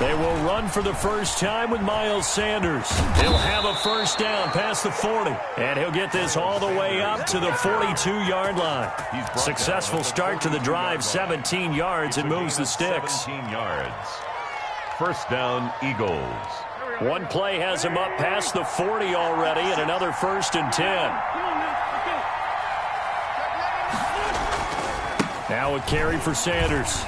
They will run for the first time with Miles Sanders. He'll have a first down past the 40. And he'll get this all the way up to the 42-yard line. Successful start to the drive, 17 yards, and moves the sticks. 17 yards. First down, Eagles. One play has him up past the 40 already, and another 1st and 10. Now a carry for Sanders.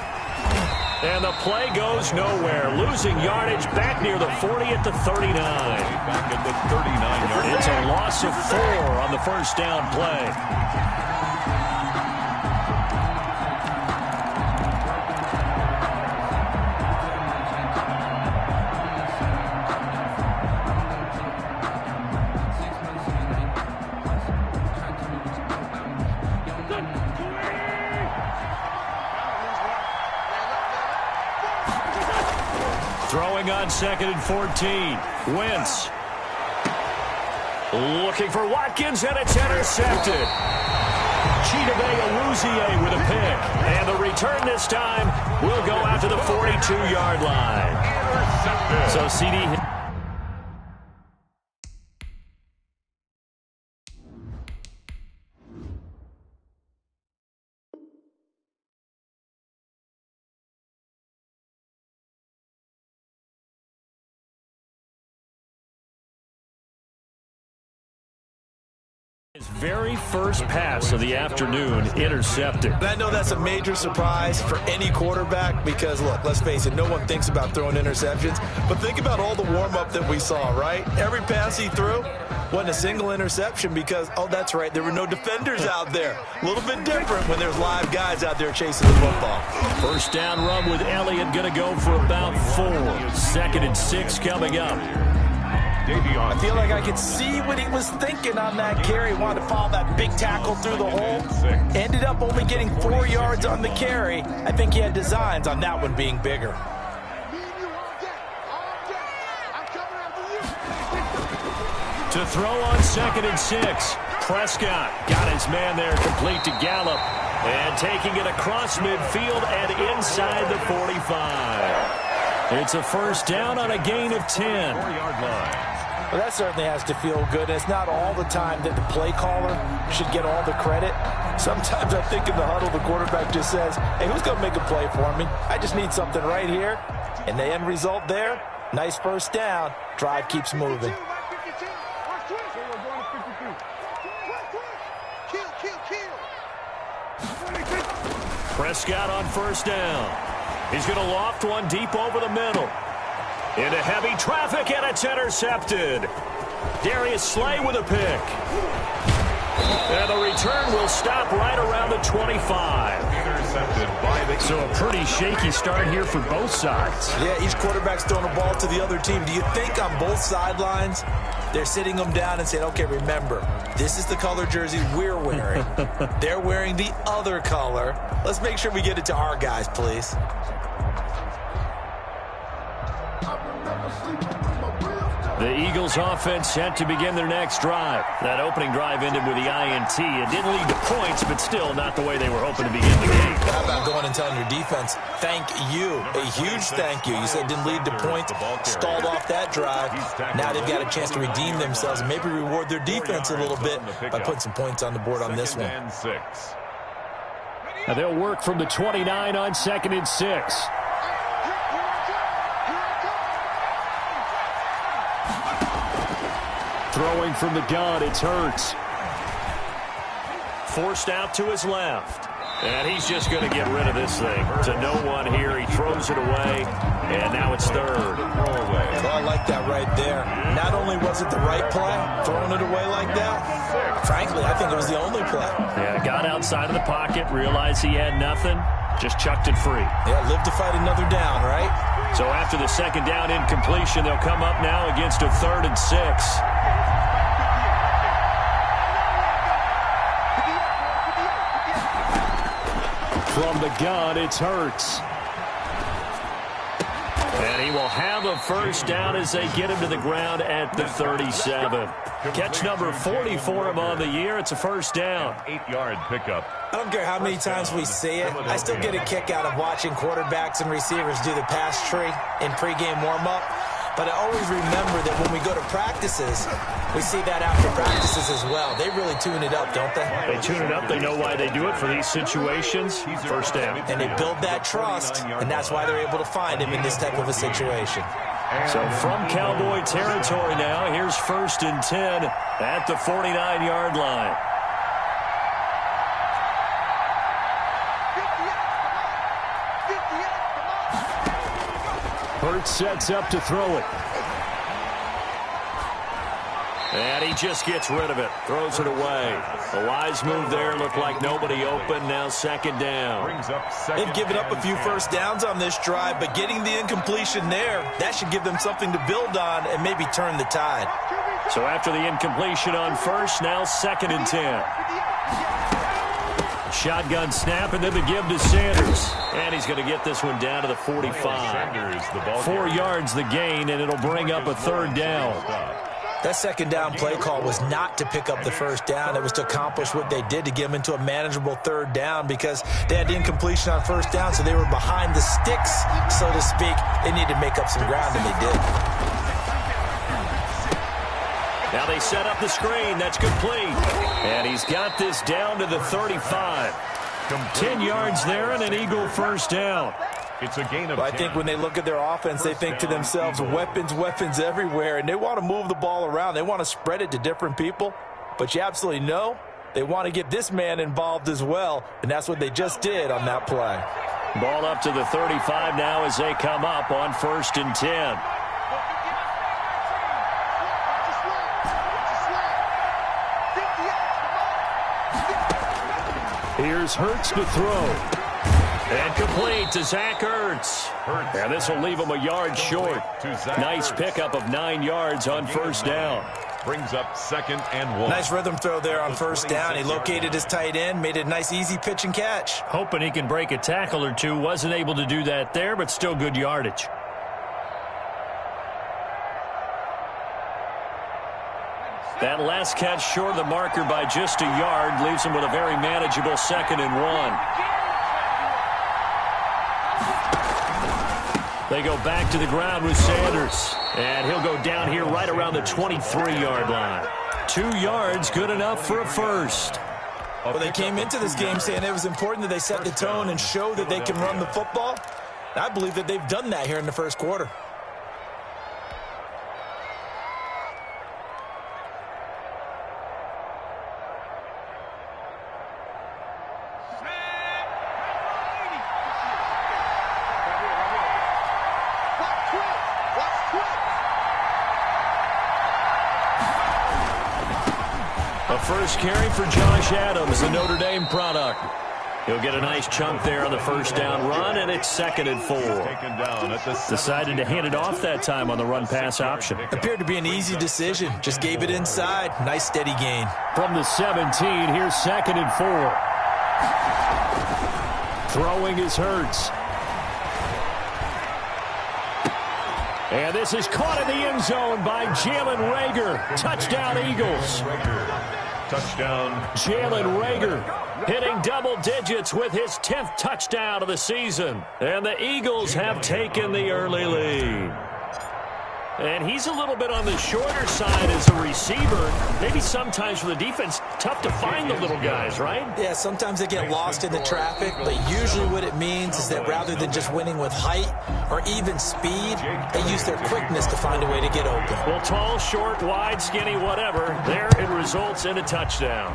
And the play goes nowhere. Losing yardage back near the 40 at the 39. Back at the 39-yard. It's a loss of 4 on the first down play. Throwing on 2nd and 14. Wentz. Looking for Watkins, and it's intercepted. Chidobe Awuzie with a pick. And the return this time will go out to the 42-yard line. Intercepted. So CD... His very first pass of the afternoon intercepted. And I know that's a major surprise for any quarterback because, look, let's face it, no one thinks about throwing interceptions. But think about all the warm-up that we saw, right? Every pass he threw wasn't a single interception because, oh, that's right, there were no defenders out there. A little bit different when there's live guys out there chasing the football. First down run with Elliott going to go for about 4. 2nd and 6 coming up. I feel like I could see what he was thinking on that carry. Wanted to follow that big tackle through the hole. Ended up only getting 4 yards on the carry. I think he had designs on that one being bigger. To throw on 2nd and 6. Prescott got his man there complete to Gallup. And taking it across midfield and inside the 45. It's a first down on a gain of 10. 4-yard line. Well, that certainly has to feel good. It's not all the time that the play caller should get all the credit. Sometimes I think in the huddle, the quarterback just says, hey, who's going to make a play for me? I just need something right here. And the end result there, nice first down. Drive keeps moving. Prescott on first down. He's going to loft one deep over the middle. Into heavy traffic, and it's intercepted. Darius Slay with a pick. And the return will stop right around the 25. Intercepted by the... So a pretty shaky start here for both sides. Yeah, each quarterback's throwing a ball to the other team. Do you think on both sidelines they're sitting them down and saying, okay, remember, this is the color jersey we're wearing. They're wearing the other color. Let's make sure we get it to our guys, please. The Eagles offense set to begin their next drive. That opening drive ended with the INT. It didn't lead to points, but still not the way they were hoping to begin the game. How about going and telling your defense, thank you, a huge thank you. You said it didn't lead to points, stalled off that drive. Now they've got a chance to redeem themselves and maybe reward their defense a little bit by putting some points on the board on this one. Now they'll work from the 29 on 2nd and 6. Throwing from the gun, it's Hurts. Forced out to his left. And he's just going to get rid of this thing. To no one here. He throws it away. And now it's 3rd. Well, I like that right there. Not only was it the right play, throwing it away like that, frankly, I think it was the only play. Yeah, got outside of the pocket, realized he had nothing, just chucked it free. Yeah, live to fight another down, right? So after the 2nd down incompletion, they'll come up now against a 3rd and 6. From the gun, it's Hurts. And he will have a first down as they get him to the ground at the 37. Catch number 40 for him on the year. It's a first down. 8-yard pickup. I don't care how many times we see it. I still get a kick out of watching quarterbacks and receivers do the pass tree in pregame warm-up. But I always remember that when we go to practices, we see that after practices as well. They really tune it up, don't they? They tune it up. They know why they do it for these situations. First down. And they build that trust, and that's why they're able to find him in this type of a situation. So from Cowboy territory now, here's 1st and 10 at the 49-yard line. Hurts sets up to throw it. And he just gets rid of it. Throws it away. A wise move there. Looked like nobody open. Now 2nd down. They've given up a few first downs on this drive, but getting the incompletion there, that should give them something to build on and maybe turn the tide. So after the incompletion on first, now 2nd and 10. Shotgun snap, and then the give to Sanders. And he's going to get this one down to the 45. 4 yards the gain, and it'll bring up a 3rd down. That 2nd down play call was not to pick up the first down. It was to accomplish what they did to get them into a manageable 3rd down because they had incompletion on first down, so they were behind the sticks, so to speak. They needed to make up some ground, and they did. Now they set up the screen. That's complete. And he's got this down to the 35. 10 yards there and an Eagle first down. It's a gain of 10. I think when they look at their offense, they think to themselves, weapons everywhere, and they want to move the ball around. They want to spread it to different people. But you absolutely know they want to get this man involved as well, and that's what they just did on that play. Ball up to the 35 now as they come up on 1st and 10. Here's Hurts to throw. And complete to Zach Ertz. And this will leave him a yard short. Nice pickup of 9 yards on first down. Brings up 2nd and 1. Nice rhythm throw there on first down. He located his tight end, made it a nice, easy pitch and catch. Hoping he can break a tackle or two. Wasn't able to do that there, but still good yardage. That last catch short of the marker by just a yard leaves him with a very manageable 2nd and 1. They go back to the ground with Sanders. And he'll go down here right around the 23-yard line. 2 yards, good enough for a first. Well, they came into this game saying it was important that they set the tone and show that they can run the football. I believe that they've done that here in the first quarter. First carry for Josh Adams, the Notre Dame product. He'll get a nice chunk there on the first down run, and it's 2nd and 4. Decided to hand it off that time on the run-pass option. Appeared to be an easy decision. Just gave it inside. Nice, steady gain. From the 17, here's 2nd and 4. Throwing is Hurts. And this is caught in the end zone by Jalen Reagor. Touchdown, Eagles. Touchdown. Jalen Reagor hitting double digits with his 10th touchdown of the season. And the Eagles have taken the early lead. And he's a little bit on the shorter side as a receiver. Maybe sometimes for the defense, tough to find the little guys, right? Yeah, sometimes they get lost in the traffic, but usually what it means is that rather than just winning with height or even speed, they use their quickness to find a way to get open. Well, tall, short, wide, skinny, whatever, there it results in a touchdown.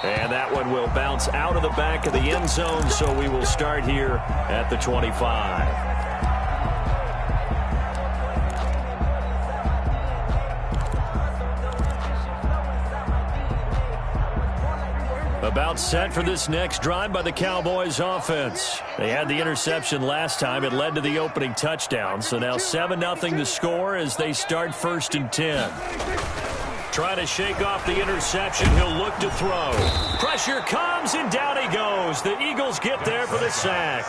And that one will bounce out of the back of the end zone, so we will start here at the 25. About set for this next drive by the Cowboys offense. They had the interception last time. It led to the opening touchdown. So now 7-0 the score as they start 1st and 10. Trying to shake off the interception. He'll look to throw. Pressure comes, and down he goes. The Eagles get there for the sack.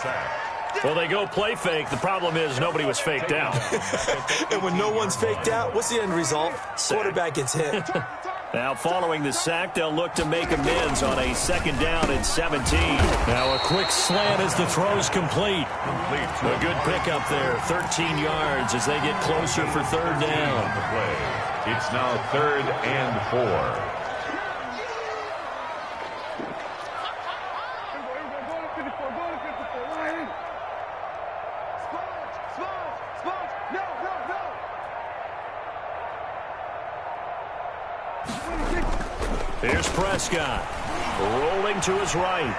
Well, they go play fake. The problem is nobody was faked out. And when no one's faked out, what's the end result? Quarterback gets hit. Now, following the sack, they'll look to make amends on a 2nd down and 17. Now, a quick slant as the throw's complete. A good pickup there, 13 yards as they get closer for 3rd down. It's now 3rd and 4. Here's Prescott, rolling to his right.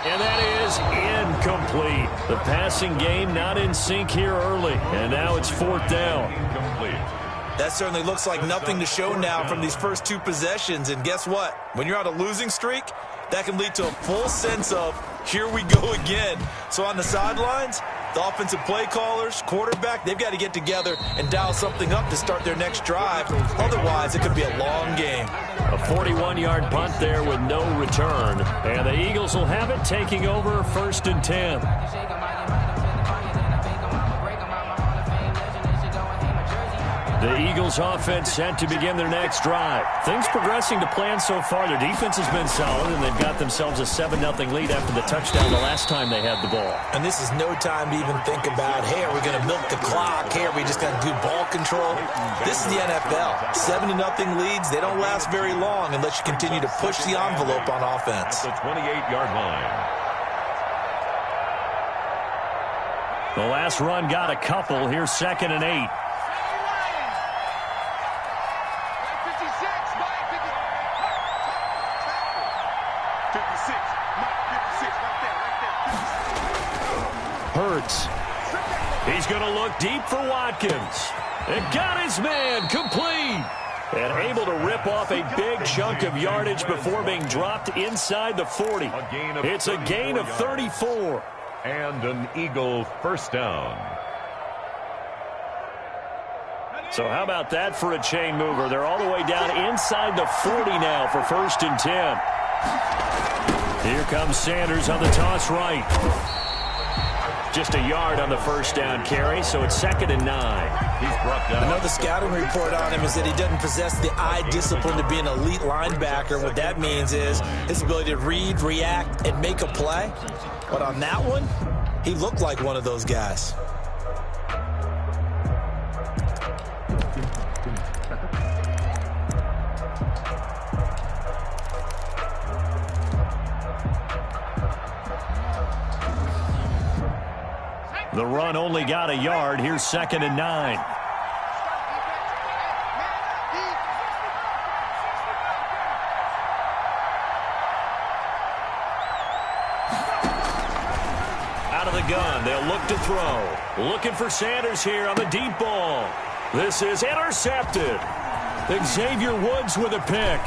And that is incomplete. The passing game not in sync here early, and now it's 4th down. Incomplete. That certainly looks like nothing to show now from these first 2 possessions, and guess what? When you're on a losing streak, that can lead to a full sense of, here we go again. So on the sidelines, the offensive play callers, quarterback, they've got to get together and dial something up to start their next drive. Otherwise, it could be a long game. A 41-yard punt there with no return. And the Eagles will have it, taking over 1st and 10. The Eagles offense set to begin their next drive. Things progressing to plan so far. Their defense has been solid, and they've got themselves a 7-0 lead after the touchdown the last time they had the ball. And this is no time to even think about, hey, are we going to milk the clock? Hey, are we just going to do ball control? This is the NFL. 7-0 leads, they don't last very long unless you continue to push the envelope on offense. At the 28-yard line. The last run got a couple. Here's 2nd and 8. Hurts. He's going to look deep for Watkins. And got his man complete. And able to rip off a big chunk of yardage before being dropped inside the 40. It's a gain of 34. And an Eagle 1st down. So how about that for a chain mover? They're all the way down inside the 40 now for 1st and 10. Here comes Sanders on the toss right. Just a yard on the 1st down carry, so it's 2nd and 9. He's brought down. Another scouting report on him is that he doesn't possess the eye discipline to be an elite linebacker. What that means is his ability to read, react, and make a play. But on that one, he looked like one of those guys. The run only got a yard. Here's 2nd and 9. Out of the gun. They'll look to throw. Looking for Sanders here on the deep ball. This is intercepted. Xavier Woods with a pick.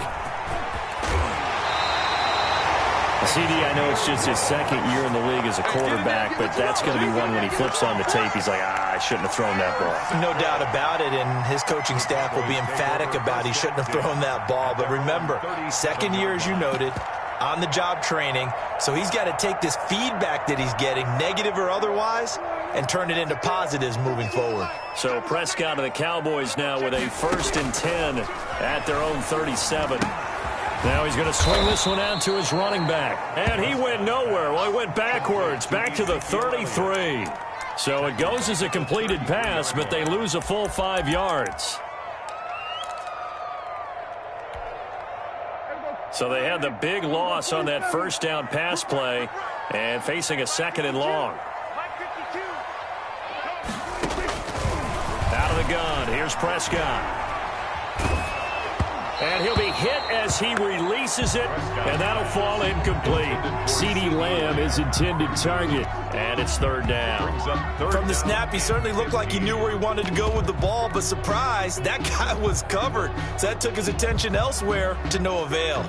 CD, I know it's just his 2nd year in the league as a quarterback, but that's going to be one when he flips on the tape, he's like, I shouldn't have thrown that ball. No doubt about it, and his coaching staff will be emphatic about he shouldn't have thrown that ball. But remember, 2nd year, as you noted, on-the-job training, so he's got to take this feedback that he's getting, negative or otherwise, and turn it into positives moving forward. So Prescott of the Cowboys now with a 1st and 10 at their own 37. Now he's going to swing this one out to his running back. And he went nowhere. Well, he went backwards, back to the 33. So it goes as a completed pass, but they lose a full 5 yards. So they had the big loss on that 1st down pass play and facing a 2nd and long. Out of the gun, here's Prescott. And he'll be hit as he releases it, and that'll fall incomplete. CeeDee Lamb is intended target, and it's 3rd down. From the snap, he certainly looked like he knew where he wanted to go with the ball, but surprise, that guy was covered. So that took his attention elsewhere to no avail.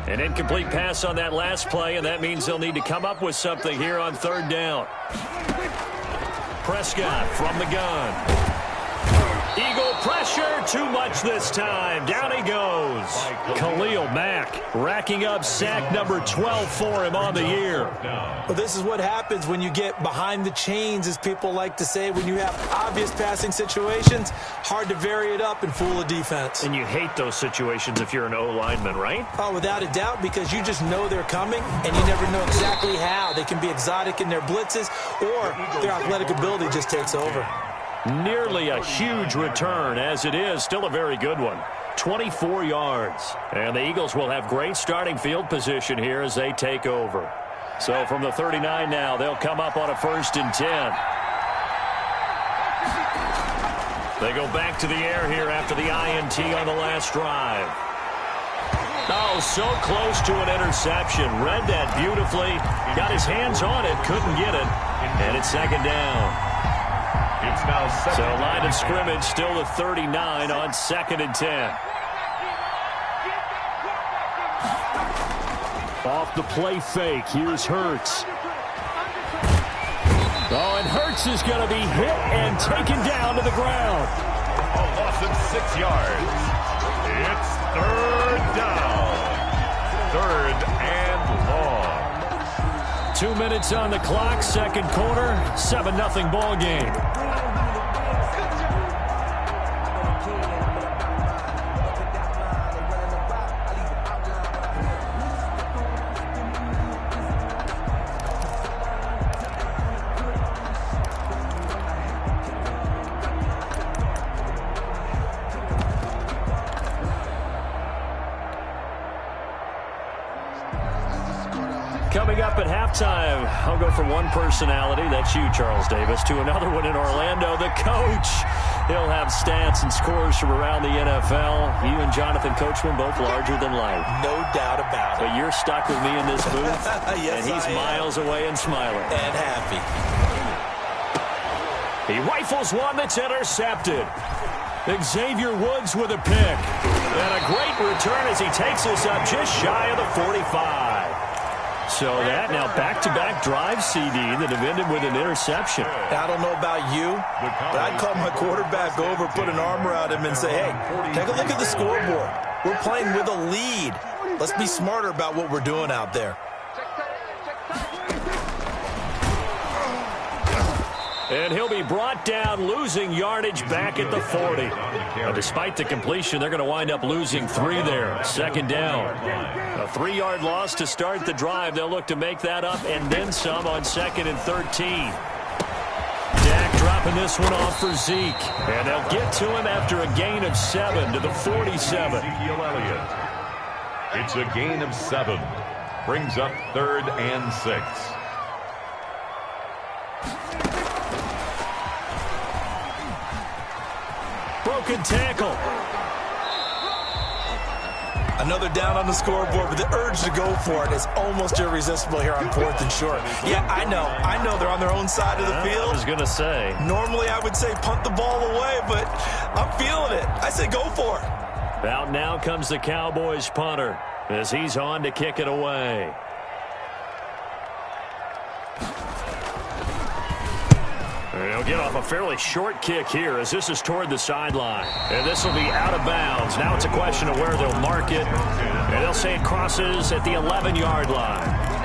An incomplete pass on that last play, and that means they'll need to come up with something here on 3rd down. Prescott from the gun. Eagle pressure, too much this time. Down he goes. Khalil Mack racking up sack number 12 for him on the year. Well, this is what happens when you get behind the chains, as people like to say. When you have obvious passing situations, hard to vary it up and fool a defense. And you hate those situations if you're an O-lineman, right? Oh, without a doubt, because you just know they're coming, and you never know exactly how. They can be exotic in their blitzes, or their athletic ability just takes over. Nearly a huge return, as it is still a very good one. 24 yards. And the Eagles will have great starting field position here as they take over. So from the 39 now, they'll come up on a 1st and 10. They go back to the air here after the INT on the last drive. Oh, so close to an interception. Read that beautifully. Got his hands on it, couldn't get it. And it's 2nd down. It's now So line of scrimmage still the 39 on 2nd and 10. Off the play fake, here's Hurts. Oh, and Hurts is going to be hit and taken down to the ground. a loss of 6 yards. It's 3rd down. 3rd and long. 2 minutes on the clock, 2nd quarter, 7-0 ball game. Coming up at halftime, I'll go from one personality, that's you, Charles Davis, to another one in Orlando, the coach. He'll have stats and scores from around the NFL. You and Jonathan Coachman both larger than life. No doubt about it. But you're stuck with me in this booth, yes, and he's miles away and smiling. And happy. He rifles one that's intercepted. Xavier Woods with a pick. And a great return as he takes us up just shy of the 45. So that now back-to-back drive CD that have ended with an interception. I don't know about you, but I'd call my quarterback over, put an arm around him, and say, hey, take a look at the scoreboard. We're playing with a lead. Let's be smarter about what we're doing out there. And he'll be brought down, losing yardage back at the 40. Now, despite the completion, they're going to wind up losing 3 there. 2nd down. A 3-yard loss to start the drive. They'll look to make that up and then some on 2nd and 13. Dak dropping this one off for Zeke. And they'll get to him after a gain of 7 to the 47. It's a gain of 7. Brings up 3rd and 6. Broken tackle. Another down on the scoreboard, but the urge to go for it is almost irresistible here on 4th and short. Yeah, I know they're on their own side of the field. I was going to say. Normally I would say punt the ball away, but I'm feeling it. I say go for it. Out now comes the Cowboys punter as he's on to kick it away. He'll get off a fairly short kick here as this is toward the sideline. And this will be out of bounds. Now it's a question of where they'll mark it. And they'll say it crosses at the 11-yard line.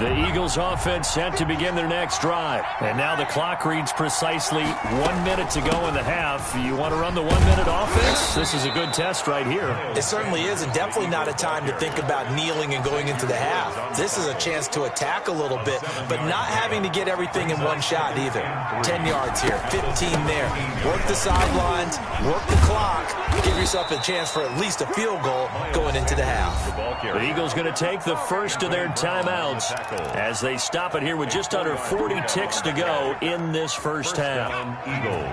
The Eagles offense set to begin their next drive. And now the clock reads precisely 1 minute to go in the half. You want to run the 1-minute offense? This is a good test right here. It certainly is, and definitely not a time to think about kneeling and going into the half. This is a chance to attack a little bit, but not having to get everything in one shot either. 10 yards here, 15 there. Work the sidelines, work the clock, give yourself a chance for at least a field goal going into the half. The Eagles going to take the first of their timeouts as they stop it here with just under 40 ticks to go in this first half. Eagles.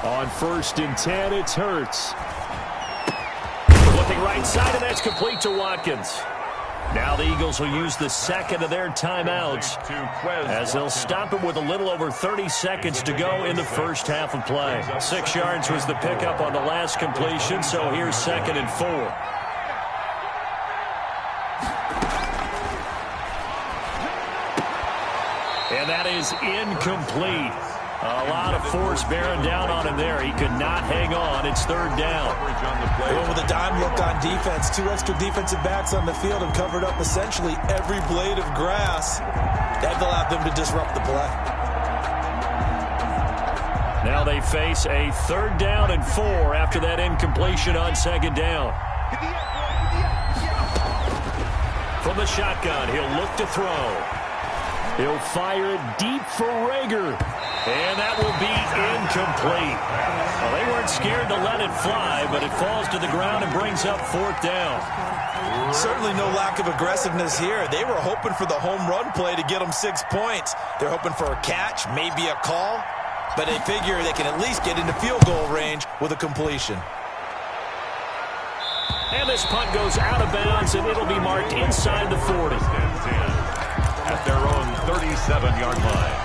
On 1st and 10, it's Hurts. Looking right side, and that's complete to Watkins. Now the Eagles will use the second of their timeouts as they'll stop it with a little over 30 seconds to go in the first half of play. 6 yards was the pickup on the last completion, so here's 2nd and 4. And that is incomplete. A lot of force bearing down on him there. He could not hang on. It's 3rd down. Going with a dime look on defense. 2 extra defensive backs on the field and covered up essentially every blade of grass. That allowed them to disrupt the play. Now they face a 3rd down and 4 after that incompletion on 2nd down. From the shotgun, he'll look to throw. He'll fire it deep for Rager. And that will be incomplete. Well, they weren't scared to let it fly, but it falls to the ground and brings up 4th down. Certainly no lack of aggressiveness here. They were hoping for the home run play to get them 6 points. They're hoping for a catch, maybe a call, but they figure they can at least get into field goal range with a completion. And this punt goes out of bounds, and it'll be marked inside the 40. At their own 37-yard line.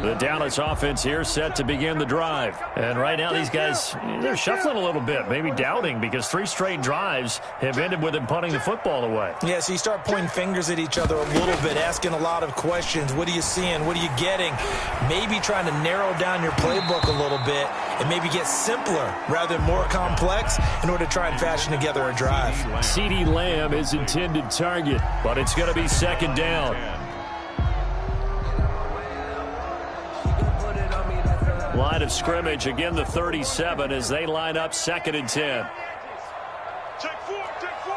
The Dallas offense here set to begin the drive. And right now these guys, they're shuffling a little bit, maybe doubting, because 3 straight drives have ended with them punting the football away. Yeah, so you start pointing fingers at each other a little bit, asking a lot of questions. What are you seeing? What are you getting? Maybe trying to narrow down your playbook a little bit and maybe get simpler rather than more complex in order to try and fashion together a drive. CeeDee Lamb is intended target, but it's going to be 2nd down. Line of scrimmage, again the 37 as they line up 2nd and 10. Check 4, check 4.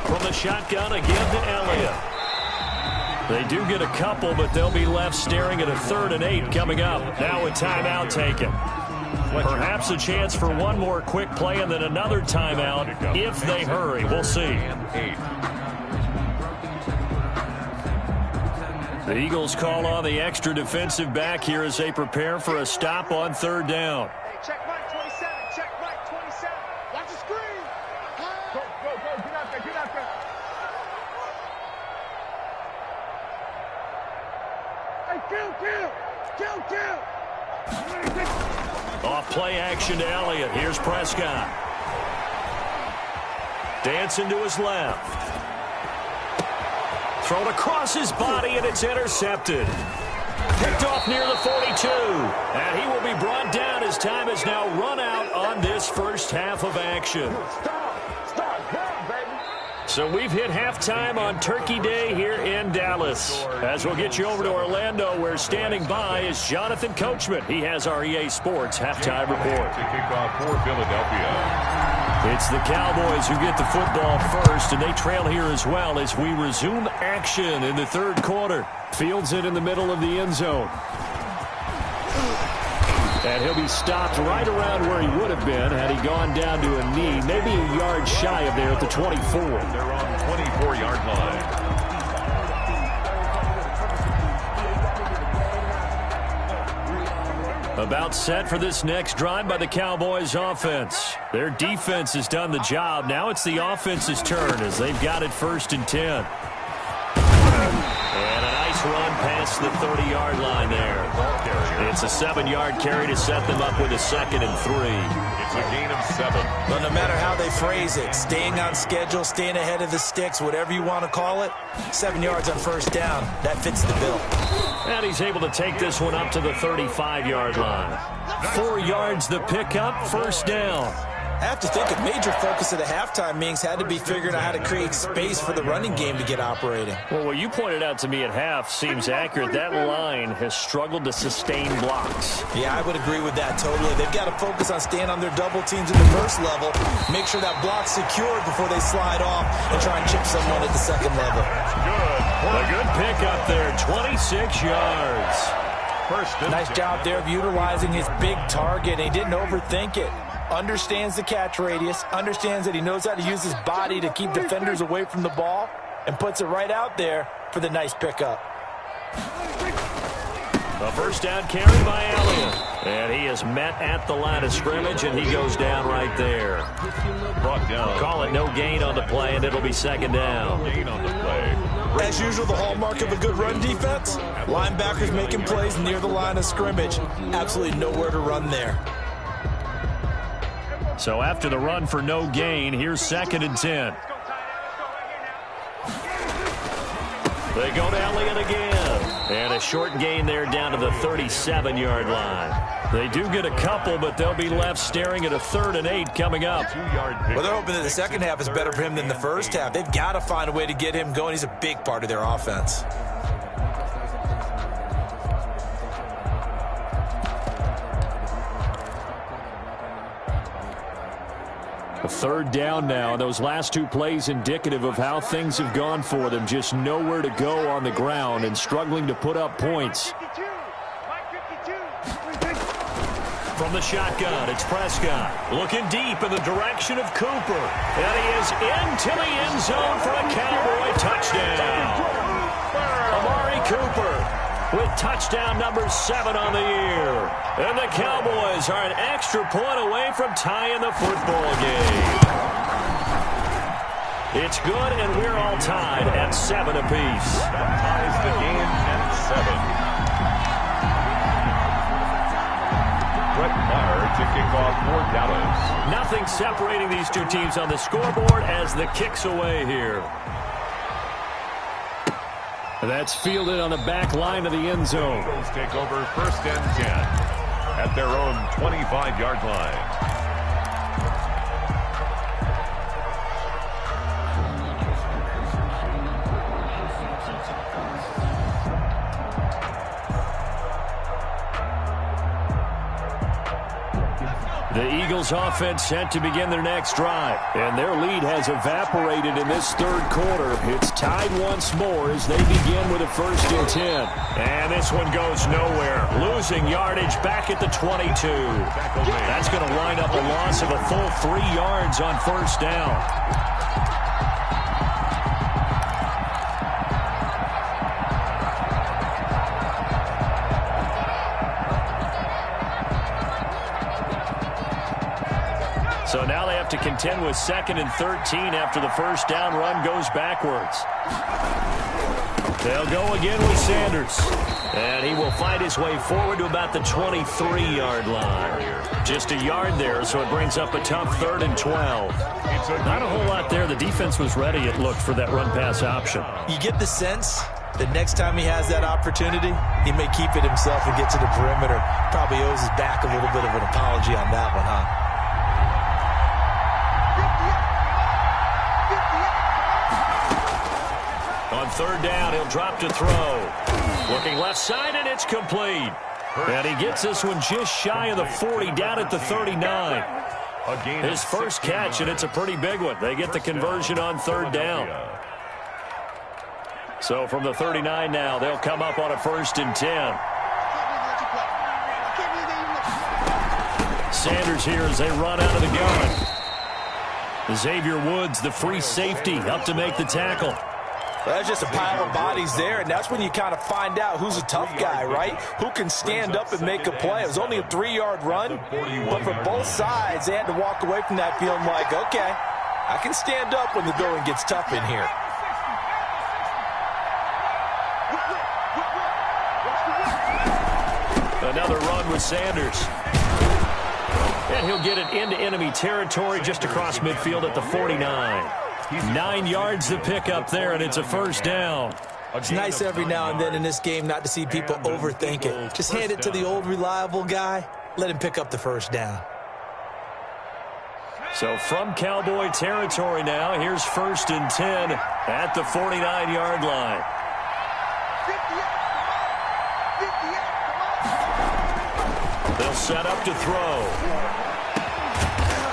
From the shotgun again to Elliott. They do get a couple, but they'll be left staring at a 3rd and 8 coming up. Now a timeout taken. Perhaps a chance for one more quick play and then another timeout if they hurry. We'll see. The Eagles call on the extra defensive back here as they prepare for a stop on 3rd down. Hey, check Mike 27. Check Mike 27. Watch the screen. Go, go, go. Get out there. Get out there. Hey, kill. Off play action to Elliott. Here's Prescott. Dancing to his left. Thrown across his body, and it's intercepted. Picked off near the 42. And he will be brought down as time has now run out on this first half of action. So we've hit halftime on Turkey Day here in Dallas. As we'll get you over to Orlando, where standing by is Jonathan Coachman. He has our EA Sports halftime report. To kick off for Philadelphia. It's the Cowboys who get the football first, and they trail here as well as we resume action in the 3rd quarter. Fields it in the middle of the end zone. And he'll be stopped right around where he would have been had he gone down to a knee, maybe a yard shy of there at the 24. They're on the 24-yard line. About set for this next drive by the Cowboys offense. Their defense has done the job. Now it's the offense's turn as they've got it 1st and 10. And a nice run past the 30-yard line there. It's a 7-yard carry to set them up with a 2nd and 3. It's a gain of 7. But no matter how they phrase it, staying on schedule, staying ahead of the sticks, whatever you want to call it, 7 yards on 1st down, that fits the bill. And he's able to take this one up to the 35-yard line. 4 yards the pickup, 1st down. I have to think a major focus of the halftime meetings had to be figuring out how to create space for the running game to get operating. Well, what you pointed out to me at half seems accurate. That line has struggled to sustain blocks. Yeah, I would agree with that totally. They've got to focus on staying on their double teams in the first level, make sure that block's secured before they slide off and try and chip someone at the second level. A good pick up there, 26 yards. Nice job there of utilizing his big target. He didn't overthink it. Understands the catch radius, understands that he knows how to use his body to keep defenders away from the ball, and puts it right out there for the nice pickup. A first down carry by Elliott. And he is met at the line of scrimmage, and he goes down right there. Brought down. Call it no gain on the play, and it'll be second down. Gain on the play. As usual, the hallmark of a good run defense, linebackers making plays near the line of scrimmage. Absolutely nowhere to run there. So after the run for no gain, here's 2nd and 10. They go to Elliott again. And a short gain there down to the 37-yard line. They do get a couple, but they'll be left staring at a 3rd and 8 coming up. Well, they're hoping that the second half is better for him than the first half. They've got to find a way to get him going. He's a big part of their offense. A 3rd down now. Those last 2 plays indicative of how things have gone for them. Just nowhere to go on the ground and struggling to put up points. From the shotgun, it's Prescott. Looking deep in the direction of Cooper. And he is into the end zone for a Cowboy touchdown. Amari Cooper with touchdown number 7 on the year. And the Cowboys are an extra point away from tying the football game. It's good, and we're all tied at 7 apiece. That ties the game at 7. Brett Maher to kick off for Dallas. Nothing separating these two teams on the scoreboard as the kick's away here. That's fielded on the back line of the end zone. Eagles take over 1st and 10 at their own 25-yard line. The Eagles offense set to begin their next drive, and their lead has evaporated in this 3rd quarter. It's tied once more as they begin with a 1st and 10. And this one goes nowhere. Losing yardage back at the 22. That's going to wind up a loss of a full 3 yards on 1st down. So now they have to contend with 2nd and 13 after the 1st down run goes backwards. They'll go again with Sanders. And he will fight his way forward to about the 23-yard line. Just a yard there, so it brings up a tough 3rd and 12. Not a whole lot there. The defense was ready, it looked, for that run-pass option. You get the sense that next time he has that opportunity, he may keep it himself and get to the perimeter. Probably owes his back a little bit of an apology on that one, huh? On 3rd down, he'll drop to throw. Looking left side, and it's complete. And he gets this one just shy of the 40, down at the 39. His first catch, and it's a pretty big one. They get the conversion on 3rd down. So from the 39 now, they'll come up on a 1st and 10. Sanders here as they run out of the gun. Xavier Woods, the free safety, up to make the tackle. Well, that's just a pile of bodies there, and that's when you kind of find out who's a tough guy, right? Who can stand up and make a play. It was only a 3-yard run, but for both sides, they had to walk away from that feeling like, okay, I can stand up when the going gets tough in here. Another run with Sanders. And he'll get it into enemy territory just across midfield at the 49. 9 yards to pick up there, and it's a 1st down. It's nice every now and then in this game not to see people overthink it. Just hand it to the old reliable guy. Let him pick up the 1st down. So from Cowboy territory now, here's 1st and 10 at the 49-yard line. 58, They'll set up to throw.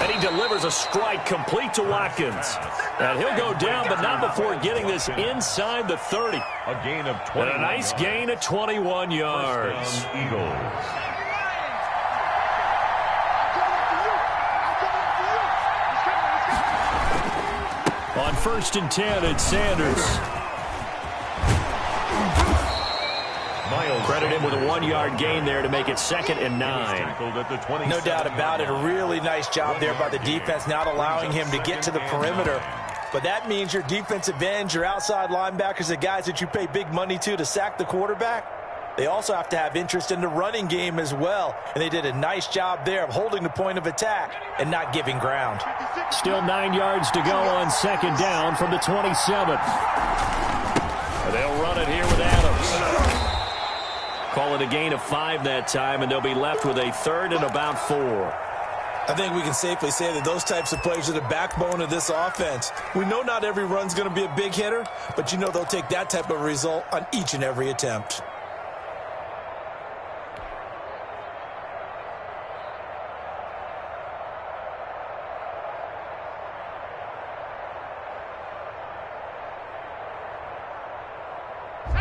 And he delivers a strike complete to Watkins. And he'll go down, but not before getting this inside the 30. A gain of 20. And a nice gain of 21 yards. Eagles. On 1st and 10, it's Sanders. Credit him with a 1-yard gain there to make it 2nd and 9. No doubt about it. A really nice job there by the defense, not allowing him to get to the perimeter. But that means your defensive ends, your outside linebackers, the guys that you pay big money to sack the quarterback, they also have to have interest in the running game as well. And they did a nice job there of holding the point of attack and not giving ground. Still 9 yards to go on 2nd down from the 27. They'll run it here with Adams. Call it a gain of 5 that time, and they'll be left with a 3rd and about 4. I think we can safely say that those types of plays are the backbone of this offense. We know not every run's going to be a big hitter, but you know they'll take that type of result on each and every attempt.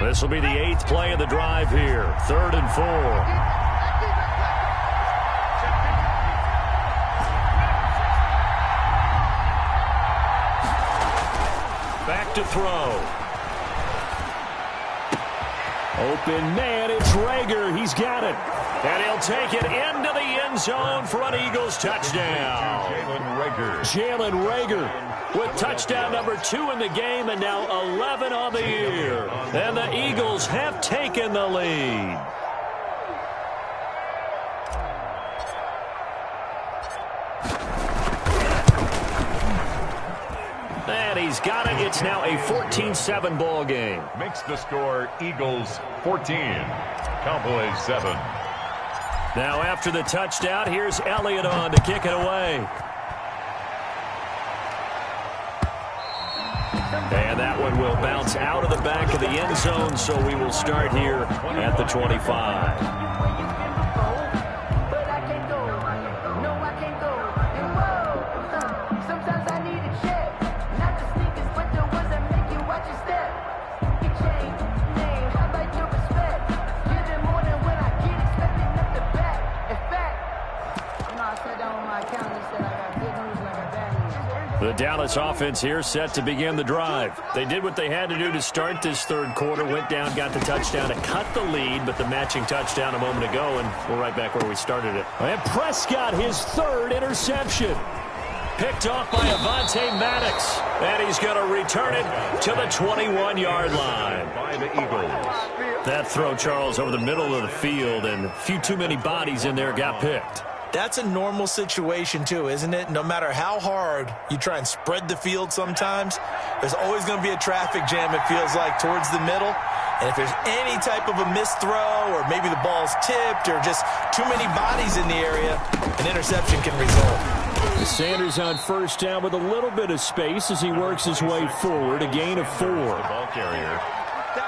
This will be the 8th play of the drive here. 3rd and 4. Back to throw. Open man, it's Rager. He's got it. And he'll take it into the end zone for an Eagles touchdown. Jalen Rager with touchdown number 2 in the game, and now 11 on the year. And the Eagles have taken the lead. And he's got it. It's now a 14-7 ball game. Makes the score Eagles 14, Cowboys 7. Now after the touchdown, here's Elliott on to kick it away. And that one will bounce out of the back of the end zone, so we will start here at the 25. The Dallas offense here set to begin the drive. They did what they had to do to start this 3rd quarter, went down, got the touchdown to cut the lead, but the matching touchdown a moment ago, and we're right back where we started it. And Prescott, his 3rd interception. Picked off by Avonte Maddox, and he's going to return it to the 21-yard line. By the Eagles. That throw, Charles, over the middle of the field, and a few too many bodies in there got picked. That's a normal situation, too, isn't it? No matter how hard you try and spread the field sometimes, there's always going to be a traffic jam, it feels like, towards the middle. And if there's any type of a missed throw or maybe the ball's tipped or just too many bodies in the area, an interception can result. Sanders on 1st down with a little bit of space as he works his way forward, a gain of 4. The ball carrier.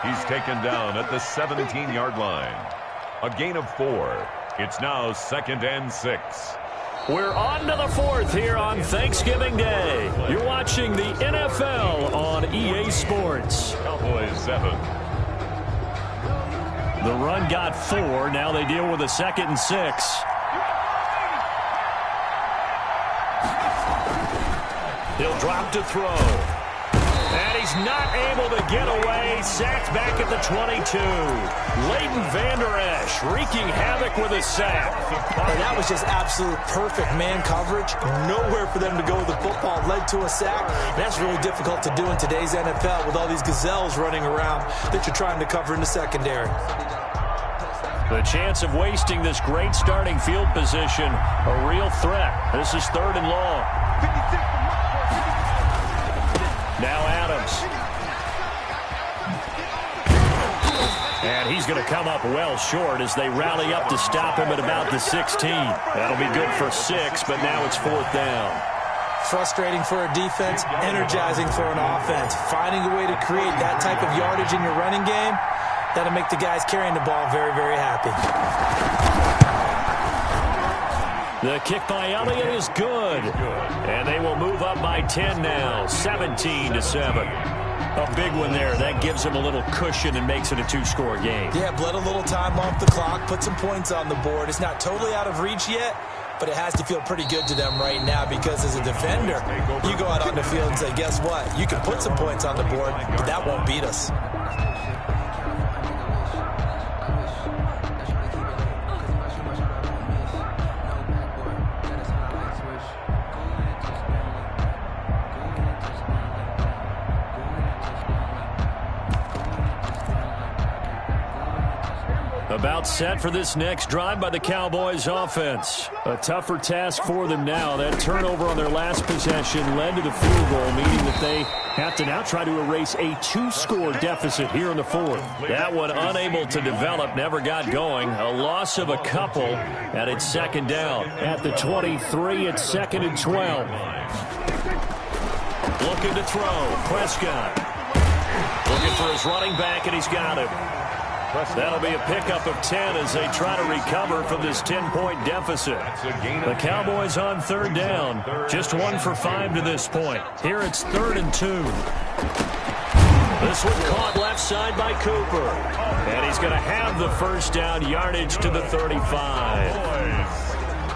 He's taken down at the 17-yard line. A gain of 4. It's now 2nd and 6. We're on to the 4th here on Thanksgiving Day. You're watching the NFL on EA Sports. Cowboys 7. The run got 4. Now they deal with a 2nd and 6. He'll drop to throw. And he's not able to get away. Sacked back at the 22. Leighton Vander Esch wreaking havoc with a sack. And that was just absolute perfect man coverage. Nowhere for them to go with the football. Led to a sack. And that's really difficult to do in today's NFL with all these gazelles running around that you're trying to cover in the secondary. The chance of wasting this great starting field position, a real threat. This is 3rd and long. Now Adams. And he's going to come up well short as they rally up to stop him at about the 16. That'll be good for 6, but now it's 4th down. frustrating for a defense, energizing for an offense. Finding a way to create that type of yardage in your running game, that'll make the guys carrying the ball very, very happy. The kick by Elliott is good. And they will move up by 10 now, 17-7. A big one there. That gives them a little cushion and makes it a two-score game. Yeah, bled a little time off the clock, put some points on the board. It's not totally out of reach yet, but it has to feel pretty good to them right now because as a defender, you go out on the field and say, guess what? You can put some points on the board, but that won't beat us. About set for this next drive by the Cowboys offense. A tougher task for them now. That turnover on their last possession led to the field goal, meaning that they have to now try to erase a two-score deficit here in the fourth. That one unable to develop, never got going. A loss of a couple, and it's second down. At the 23, it's 2nd and 12. Looking to throw. Prescott. Looking for his running back, and he's got him. That'll be a pickup of 10 as they try to recover from this 10-point deficit. The Cowboys on third down. Just 1 for 5 to this point. Here it's 3rd and 2. This one caught left side by Cooper. And he's going to have the first down yardage to the 35.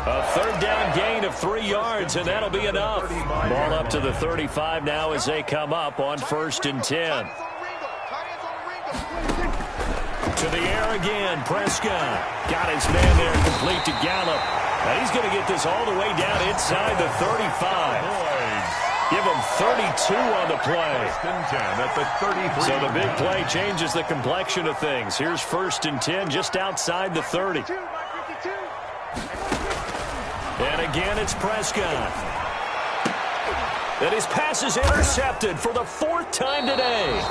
A third down gain of 3 yards, and that'll be enough. Ball up to the 35 now as they come up on 1st and 10. To the air again, Prescott. Got his man there, complete to Gallup. And he's going to get this all the way down inside the 35. Give him 32 on the play. So the big play changes the complexion of things. Here's 1st and 10 just outside the 30. And again, it's Prescott. And his pass is intercepted for the 4th time today.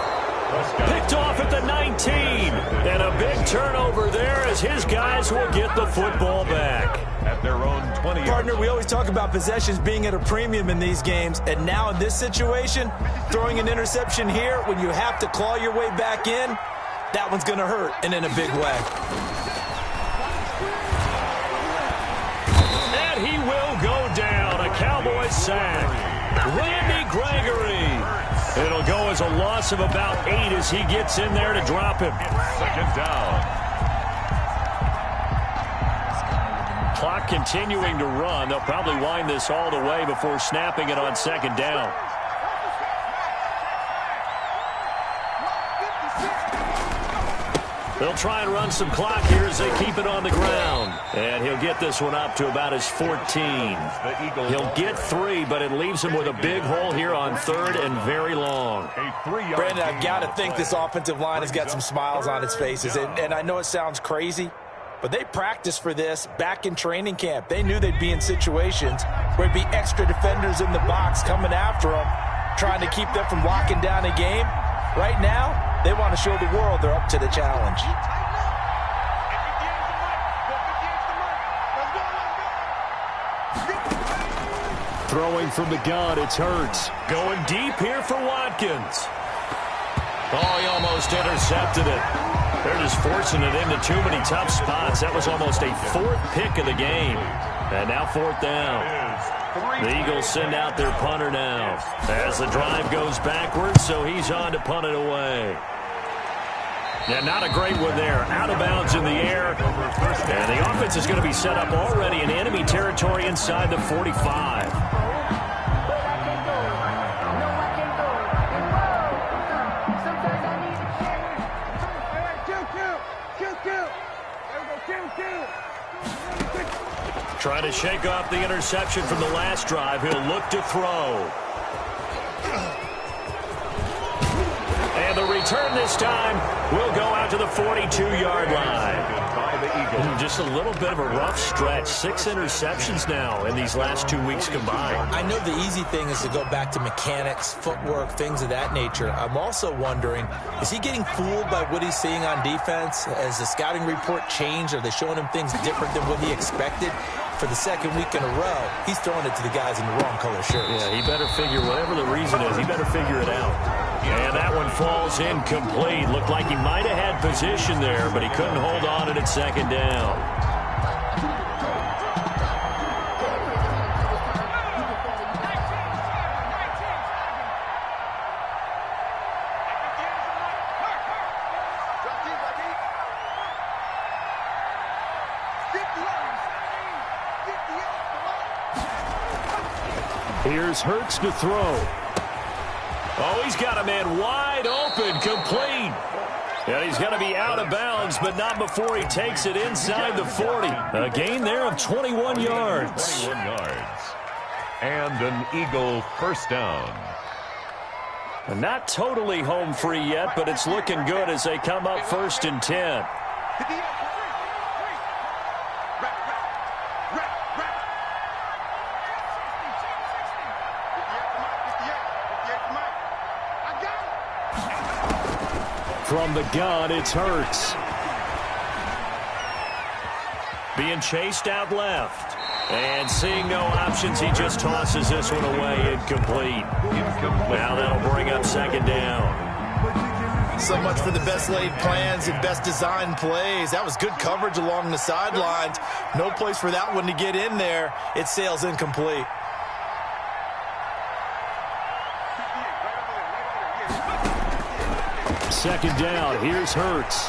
Picked off at the 19. And a big turnover there as his guys will get the football back. At their own 20. Partner, we always talk about possessions being at a premium in these games. And now in this situation, throwing an interception here when you have to claw your way back in, that one's going to hurt, and in a big way. And he will go down. A Cowboys sack. Randy Gregory. It'll go as a loss of about 8 as he gets in there to drop him. 2nd down. Clock continuing to run. They'll probably wind this all the way before snapping it on 2nd down. They'll try and run some clock here as they keep it on the ground. And he'll get this one up to about his 14. He'll get 3, but it leaves him with a big hole here on 3rd and very long. Brandon, I've got to think this offensive line has got some smiles on its faces. And I know it sounds crazy, but they practiced for this back in training camp. They knew they'd be in situations where it'd be extra defenders in the box coming after them, trying to keep them from locking down a game. Right now, they want to show the world they're up to the challenge. Throwing from the gun, it's Hurts. Going deep here for Watkins. Oh, he almost intercepted it. They're just forcing it into too many tough spots. That was almost a 4th pick of the game. And now 4th down. The Eagles send out their punter now as the drive goes backwards, so he's on to punt it away. Yeah, not a great one there. Out of bounds in the air. And the offense is going to be set up already in enemy territory inside the 45. Trying to shake off the interception from the last drive. He'll look to throw. And the return this time will go out to the 42-yard line. Just a little bit of a rough stretch. 6 interceptions now in these last 2 weeks combined. I know the easy thing is to go back to mechanics, footwork, things of that nature. I'm also wondering, is he getting fooled by what he's seeing on defense? Has the scouting report changed? Are they showing him things different than what he expected? for the second week in a row, he's throwing it to the guys in the wrong color shirts. Yeah, he better figure, whatever the reason is, he better figure it out. And that one falls incomplete. Looked like he might have had position there, but he couldn't hold on at second down. Here's Hurts to throw. Oh, he's got a man wide open, complete. And he's going to be out of bounds, but not before he takes it inside the 40. A gain there of 21 yards. 21 yards. And an Eagle first down. Not totally home free yet, but it's looking good as they come up 1st and 10. From the gun, it's Hurts. Being chased out left. And seeing no options, he just tosses this one away, incomplete. Now that'll bring up 2nd down. So much for the best laid plans and best designed plays. That was good coverage along the sidelines. No place for that one to get in there. It sails incomplete. Second down, here's Hurts.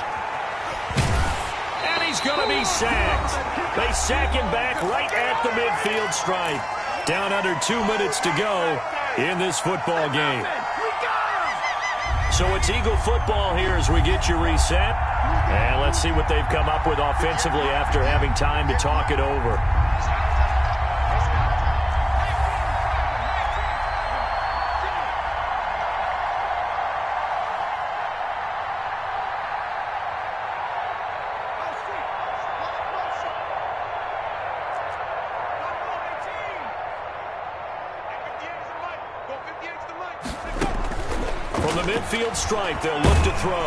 And he's going to be sacked. They sack him back right at the midfield stripe. Down under 2 minutes to go in this football game. So it's Eagle football here as we get you reset. And let's see what they've come up with offensively after having time to talk it over. From the midfield stripe, they'll look to throw.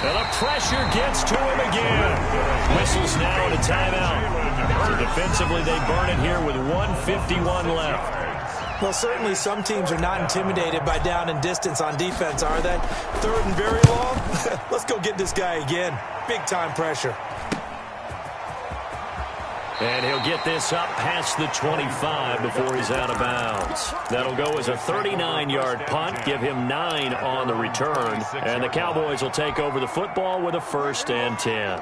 And the pressure gets to him again. Whistles now and a timeout. So defensively, they burn it here with 1:51 left. Well, certainly some teams are not intimidated by down and distance on defense, are they? 3rd and very long? Let's go get this guy again. Big-time pressure. And he'll get this up past the 25 before he's out of bounds. That'll go as a 39-yard punt, give him 9 on the return. And the Cowboys will take over the football with a 1st and 10.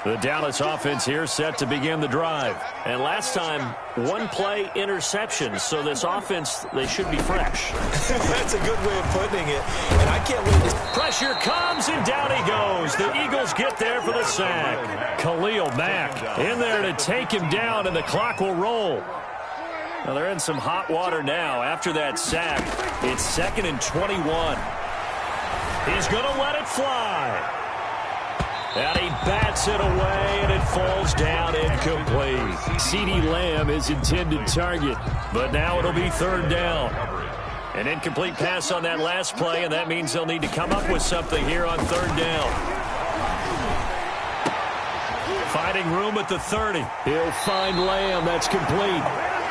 The Dallas offense here set to begin the drive. And last time, 1-play interception. So this offense, they should be fresh. That's a good way of putting it. And I can't wait to... Pressure comes, and down he goes. The Eagles get there for the sack. Khalil Mack in there to take him down, and the clock will roll. Now they're in some hot water now. After that sack, it's 2nd and 21. He's going to let it fly. And he bats it away, and it falls down incomplete. CeeDee Lamb, his intended target, but now it'll be 3rd down. An incomplete pass on that last play, and that means they'll need to come up with something here on 3rd down. Finding room at the 30. He'll find Lamb. That's complete.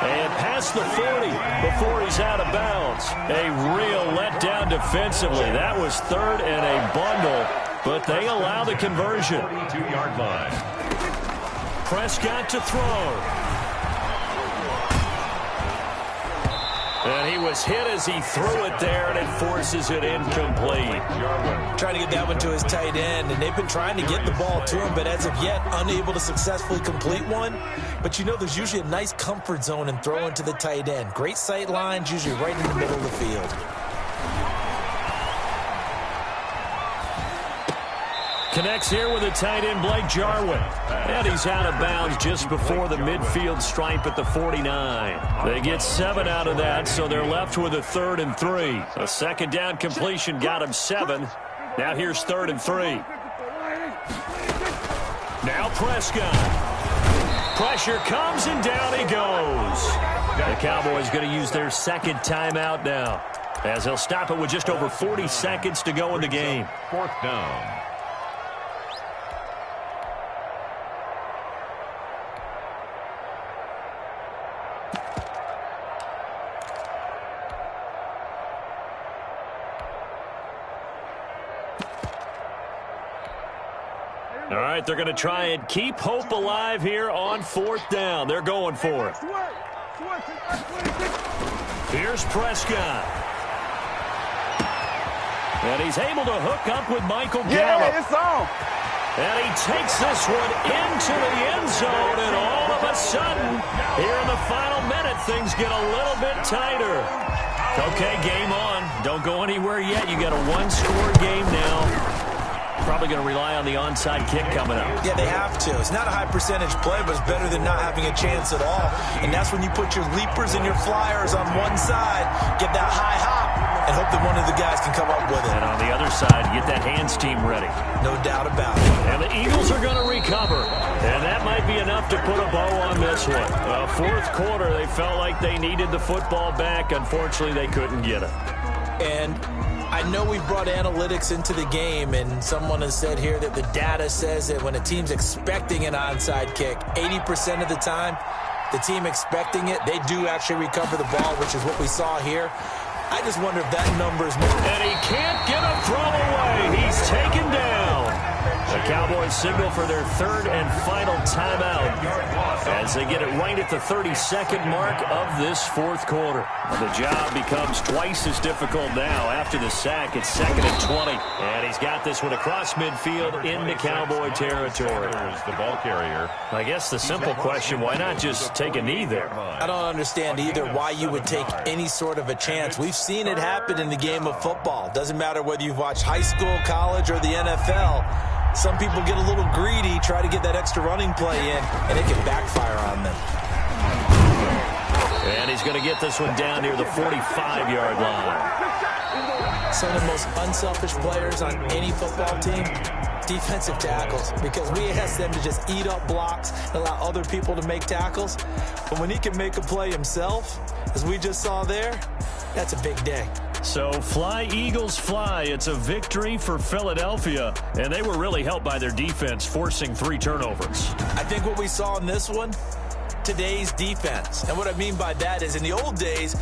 And past the 40 before he's out of bounds. A real letdown defensively. That was 3rd and a bundle. But they allow the conversion. 42-yard line. Prescott to throw. And he was hit as he threw it there, and it forces it incomplete. Trying to get that one to his tight end, and they've been trying to get the ball to him, but as of yet, unable to successfully complete one. But you know, there's usually a nice comfort zone in throwing to the tight end. Great sight lines, usually right in the middle of the field. Connects here with the tight end, Blake Jarwin. And he's out of bounds just before the midfield stripe at the 49. They get 7 out of that, so they're left with a 3rd and 3. A 2nd down completion got him 7. Now here's 3rd and 3. Now Prescott. Pressure comes, and down he goes. The Cowboys going to use their 2nd timeout now, as they'll stop it with just over 40 seconds to go in the game. 4th down. All right, they're going to try and keep hope alive here on 4th down. They're going for it. Here's Prescott. And he's able to hook up with Michael Gallup. Yeah, it's on. And he takes this one into the end zone, and all of a sudden, here in the final minute, things get a little bit tighter. Okay, game on. Don't go anywhere yet. You got a one-score game now. Probably going to rely on the onside kick coming up. Yeah, they have to. It's not a high-percentage play, but it's better than not having a chance at all. And that's when you put your leapers and your flyers on one side, get that high hop, and hope that one of the guys can come up with it. And on the other side, get that hands team ready. No doubt about it. And the Eagles are going to recover. And that might be enough to put a bow on this one. 4th quarter, they felt like they needed the football back. Unfortunately, they couldn't get it. And I know we brought analytics into the game, and someone has said here that the data says that when a team's expecting an onside kick, 80% of the time, the team expecting it, they do actually recover the ball, which is what we saw here. I just wonder if that number is more. And he can't get a throw away. He's taken down. The Cowboys signal for their 3rd and final timeout as they get it right at the 32nd mark of this 4th quarter. The job becomes twice as difficult now. After the sack, it's 2nd and 20. And he's got this one across midfield into Cowboy territory. The ball carrier. I guess the simple question, why not just take a knee there? I don't understand either why you would take any sort of a chance. We've seen it happen in the game of football. Doesn't matter whether you've watched high school, college, or the NFL. Some people get a little greedy, try to get that extra running play in, and it can backfire on them. And he's going to get this one down near the 45-yard line. Some of the most unselfish players on any football team, defensive tackles, because we ask them to just eat up blocks and allow other people to make tackles. But when he can make a play himself, as we just saw there, that's a big day. So fly, Eagles, fly. It's a victory for Philadelphia, and they were really helped by their defense, forcing 3 turnovers. I think what we saw in this one, today's defense. And what I mean by that is in the old days,